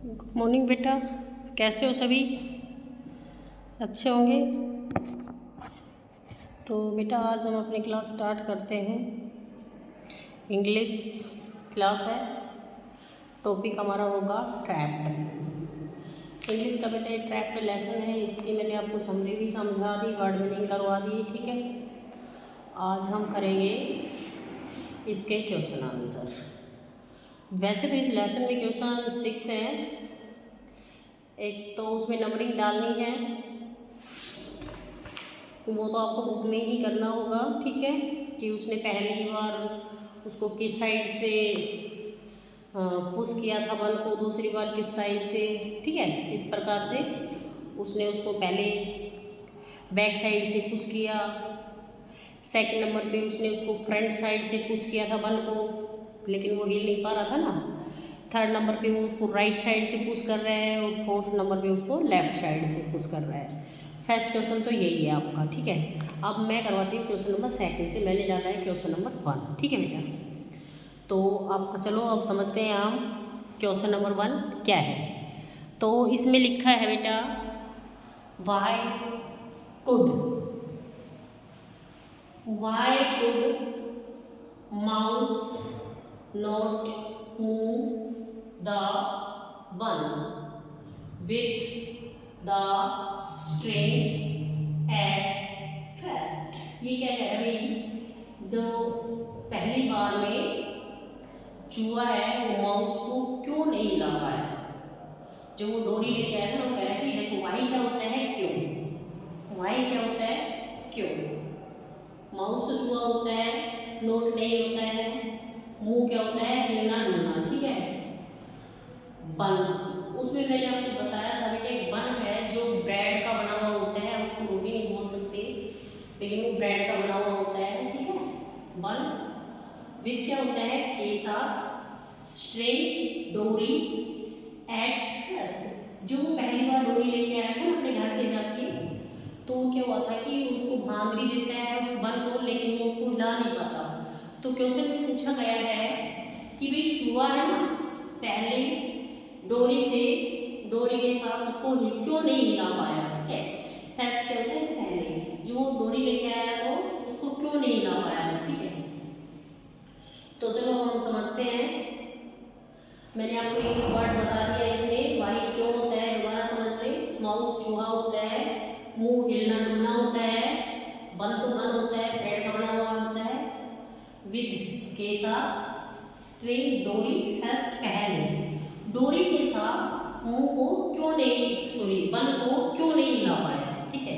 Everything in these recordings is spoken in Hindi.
गुड मॉर्निंग बेटा, कैसे हो सभी? अच्छे होंगे। तो बेटा आज हम अपनी क्लास स्टार्ट करते हैं। इंग्लिश क्लास है, टॉपिक हमारा होगा ट्रैप्ड। इंग्लिश का बेटा ये ट्रैप्ड लेसन है, इसकी मैंने आपको समरी भी समझा दी, वर्ड मीनिंग करवा दी, ठीक है। आज हम करेंगे इसके क्वेश्चन आंसर। वैसे तो इस लेसन में क्वेश्चन 6 हैं, एक तो उसमें नंबरिंग डालनी है, तो वो तो आपको बुक में ही करना होगा, ठीक है, कि उसने पहली बार उसको किस साइड से पुश किया था बल को, दूसरी बार किस साइड से, ठीक है। इस प्रकार से उसने उसको पहले बैक साइड से पुश किया, सेकंड नंबर पे उसने उसको फ्रंट साइड से पुश किया था बल को, लेकिन वो हिल नहीं पा रहा था ना। थर्ड नंबर पे वो उसको राइट साइड से पुश कर रहा है और फोर्थ नंबर पे उसको लेफ्ट साइड से पुश कर रहा है। फर्स्ट क्वेश्चन तो यही है आपका, ठीक है। अब मैं करवाती हूँ क्वेश्चन नंबर सेकंड से, मैंने डाला है क्वेश्चन नंबर 1, ठीक है बेटा। तो अब चलो अब समझते हैं हम क्वेश्चन नंबर 1 क्या है। तो इसमें लिखा है बेटा, Y could mouse not move the बन with the string at first. ये क्या है भाई, जो पहली बार में चूहा है वो माउस को क्यों नहीं हिला पाया। जो वो डोरी लेके आया ना, वो कह रहा है कि देखो वाई क्या होता है क्यों, वाई क्या होता है क्यों। माउस तो चूहा होता है, नोट नहीं होता है, मुंह क्या होता है हिलना डुलना, ठीक है। बन, उसमें मैंने आपको बताया था बेटा, एक बन है जो ब्रेड का बना हुआ होता है, उसको रोटी नहीं बोल सकते, लेकिन वो ब्रेड का बना हुआ होता है, ठीक है। बन विथ क्या होता है के साथ स्ट्रिंग डोरी एट फर्स्ट। जो पहली बार डोरी लेके आया था अपने घर से जाके, तो क्या हुआ था कि उसको भांग भी देता है बन को, लेकिन वो उसको हिला नहीं पाता। तो क्वेश्चन में पूछा गया है कि भाई चूहा है ना, पहले डोरी के साथ उसको क्यों नहीं हिला पाया, ठीक है। फर्स्ट क्या होता है पहले, जो डोरी लेके आया तो उसको क्यों नहीं हिला पाया, ठीक है। तो चलो हम समझते हैं। मैंने आपको एक वर्ड बता दिया इसमें, वाई क्यों होता है दोबारा समझ ले। माउस चूहा होता है, मुंह हिलना डुलना होता है, बन तो बन होता है, ब्रेड का बना हुआ होता है, विद के साथ स्ट्रिंग डोरी फर्स्ट पहले, डोरी के साथ मुंह को क्यों नहीं, सॉरी बन को क्यों नहीं हिला पाया, ठीक है।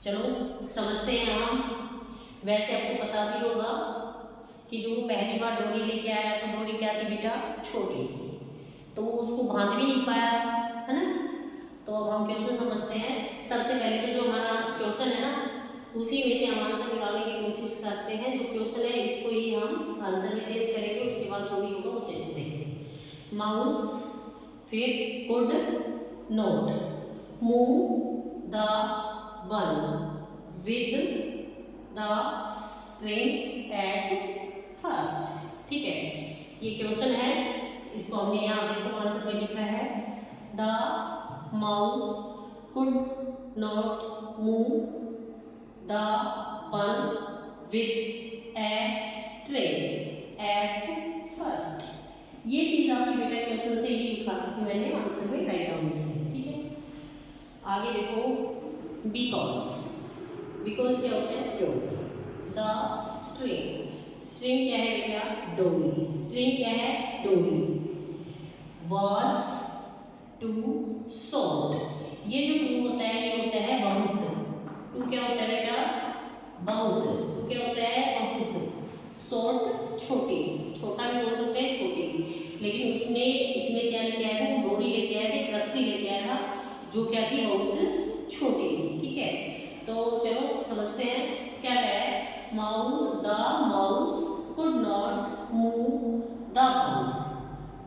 चलो समझते हैं हम। वैसे आपको पता भी होगा कि जो पहली बार डोरी लेके आया तो डोरी क्या थी बेटा, छोटी थी, तो वो उसको बांध भी नहीं पाया, है ना। तो अब हम क्वेश्चन समझते हैं। सबसे पहले तो जो हमारा क्वेश्चन है ना, उसी में से हम आंसर निकालने की कोशिश करते हैं। जो क्वेश्चन है इसको ही हम आंसर में चेंज करेंगे, उसके बाद जो भी होगा वो चेंज देखेंगे। माउस फिर कुड नॉट मूव द बन with the string at first, ठीक है। ये क्वेश्चन है, इसको हमने यहाँ देखो आंसर में लिखा है, the mouse could not move the बन with a string at first. ये चीज आपकी बेटा क्वेश्चन से ही लिखा कि मैंने आंसर में राइट डाउन किया है, ठीक है। आगे देखो, बिकॉज क्या होता है क्यों। द स्ट्रिंग क्या है बेटा, डोरी, स्ट्रिंग क्या है डोरी, was टू सोल्ड। ये जो टू होता है ये होता है बहुत, टू क्या होता है बेटा बहुत, टू क्या होता है बहुत, सोल्ड छोटी, छोटा भी बोल सकते हैं छोटी भी, लेकिन उसने इसमें क्या लेके आया था, वो डोरी लेके आया था, एक रस्सी लेके आया था जो क्या थी बहुत छोटी थी, ठीक है। तो चलो समझते हैं क्या है। Mouse could not move the बन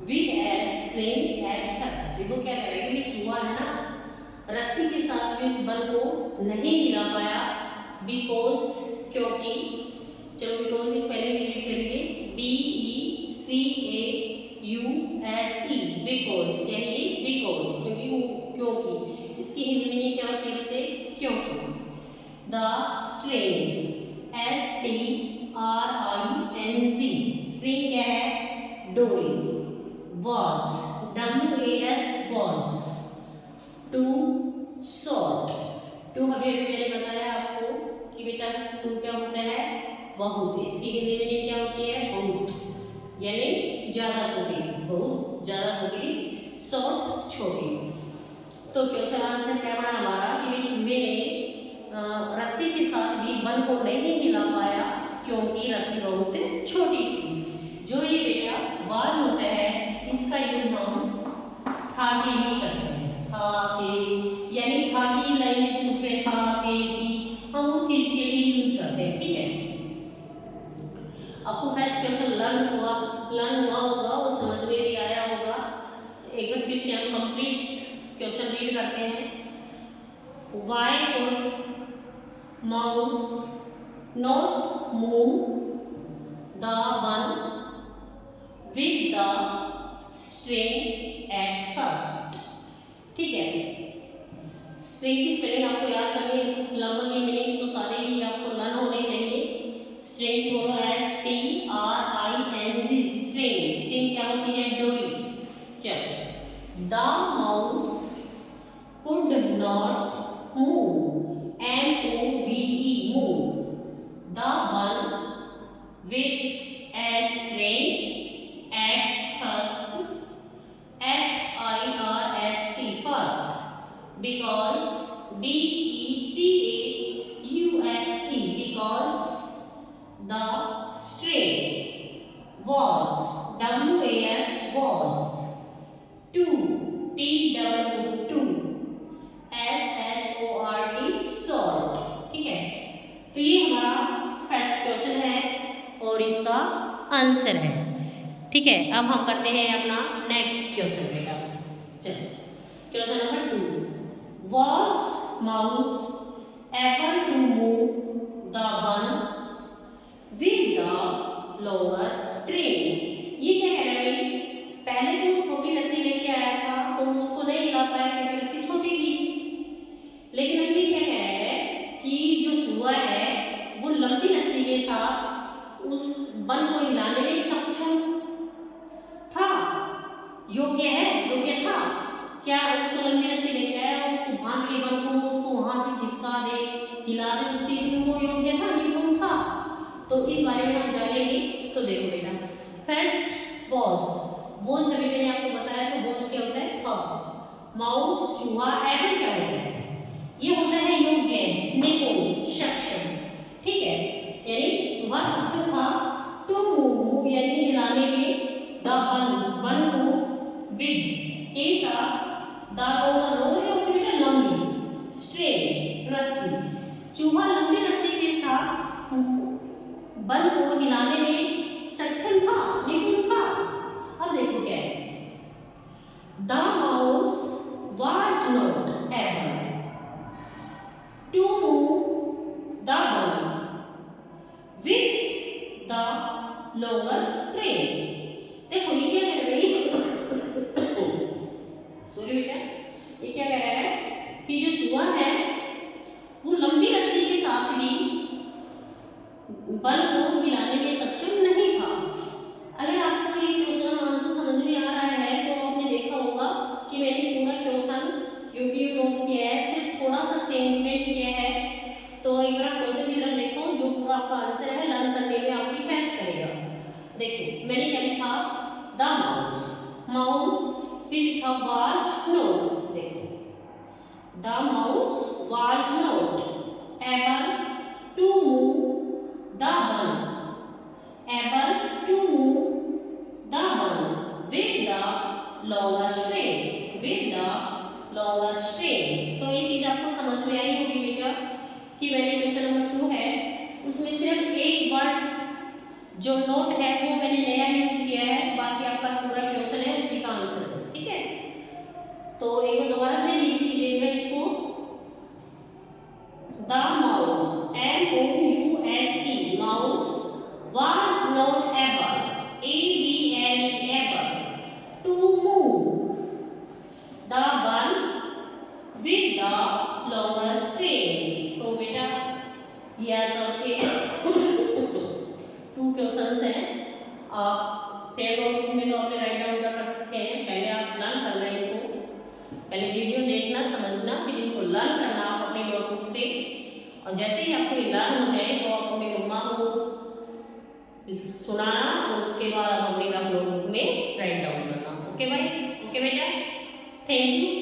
with a string at first. देखो क्या करेगा, ये चूहा है ना, रस्सी के साथ भी उस बल को नहीं हिला पाया, बिकॉज क्योंकि, चलो बिकॉज में स्पेलिंग रीड करिए, BECAUSE, बिकॉज क्या द स्ट्रिंग, STRING, स्ट्रिंग क्या है? डोरी। was, WAS, was, too short, too अभी मैंने बताया आपको कि बेटा टू क्या होता है? बहुत। इसकी हिंदी मीनिंग क्या होती है? बहुत, यानी ज्यादा छोटी, बहुत ज्यादा छोटी, शॉर्ट छोटी। तो क्वेश्चन आंसर क्या बना हमारा कि चूहे ने रस्सी के साथ भी बल को नहीं हिला पाया क्योंकि रस्सी बहुत छोटी थी। जो ये बेटा वाज होता है इसका यूज हम था के लिए करते हैं। था के यानी था की लैंग्वेज उसमें था के थी, हम उस चीज के लिए यूज करते हैं। ठीक है, आपको फर्स्ट क्वेश्चन लर्न हुआ होगा और समझ में भी आया होगा। एक बार फिर से हम कंप्लीट क्वेश्चन रीड करते हैं। Why could mouse not move the one with the string at first? ठीक है, स्ट्रिंग की स्पेलिंग आपको याद करनी, लगभग ये मीनिंग्स तो सारे ही आपको लर्न होने चाहिए। स्ट्रिंग बोलो STRING, स्ट्रिंग, स्ट्रिंग क्या होती है? डोरी। चलो, the mouse could not move, MOVE, move the one with a string at first, FIRST, first, because DECAUSE, because the string was, WAS, was, two, TWO, SHORT, short। ठीक है, तो ये हमारा फर्स्ट क्वेश्चन है और इसका आंसर है। ठीक है, अब हम करते हैं अपना नेक्स्ट क्वेश्चन बेटा। चलो, question number 2, was mouse able to move the one with the longer string? ये क्या कह रहा है भाई? पहले तो छोटी रस्सी लेके आया था तो उसको नहीं हिला पाया क्योंकि रस्सी छोटी थी, लेकिन अभी क्या कह रहा है कि जो चूहा है वो लंबी रस्सी के साथ उस बल को हिलाने में सक्षम था, योग्य है, योग्य था। क्या उसको लंबी रस्सी लेके आया, उसको बांध के बल को उसको वहां से खिसका दे, हिला दे, उस चीज में वो योग्य था, निपुण था? तो इस बारे में हम जानेंगे। तो देखो बेटा, फर्स्ट वॉज, वॉज अभी मैंने आपको बताया था, वॉज क्या होता है? था। माउस, चूहा, एबल क्या होता है? ये होता है योग्य, निपुण, सक्षम। ठीक है, यानी चूहा सक्षम था टू मूव, यानी हिलाने में, द वन को, विद के साथ, द लोअर क्या होती है बेटा? लंबी, स्ट्रेट, रस्सी। चूहा लंबी रस्सी के साथ बल को हिलाने में सक्षम था, निपुण था। अब देखो क्या है, the mouse was not able to move the ball with the longer string। देखो ये क्या कह रही है? सॉरी बेटा, ये क्या कह रहा है कि जो चूहा है वो लंबी रस्सी के साथ भी बल को हिलाने में सक्षम नहीं था। अगर आपको ये क्वेश्चन आंसर समझ में आ रहा है तो आपने देखा होगा कि मैंने पूरा क्वेश्चन जो भी नोट किया है सिर्फ थोड़ा सा चेंजमेंट किया है। तो एक बार क्वेश्चन की तरफ देखो, जो पूरा आपका आंसर है लर्न करने में आपकी हेल्प करेगा। देखो मैंने क्या लिखा? द माउस, माउस, फिर लिखा वाज नॉट। देखो the mouse was not able to move the ball, able to move the ball with the longer string, with the longer string. तो ये चीज आपको समझ में आई होगी बेटा कि मैंने क्वेश्चन नंबर 2 है उसमें सिर्फ एक वर्ड जो नोट है वो मैंने नया यूज किया है, बाकी आपका पूरा क्वेश्चन है उसी का आंसर है। ठीक है, तो एक बार दोबारा से लिख लीजिएगा इसको। The mouse, MOUSE, mouse was not able, able to move the ball with the longer string। तो बेटा लर्न करना आप अपनी नोटबुक से, और जैसे ही आपको ये लर्न हो जाए तो आप अपनी मम्मा को सुनाना और उसके बाद आप अपनी नोटबुक में राइट डाउन करना। ओके भाई, ओके बेटा, थैंक यू।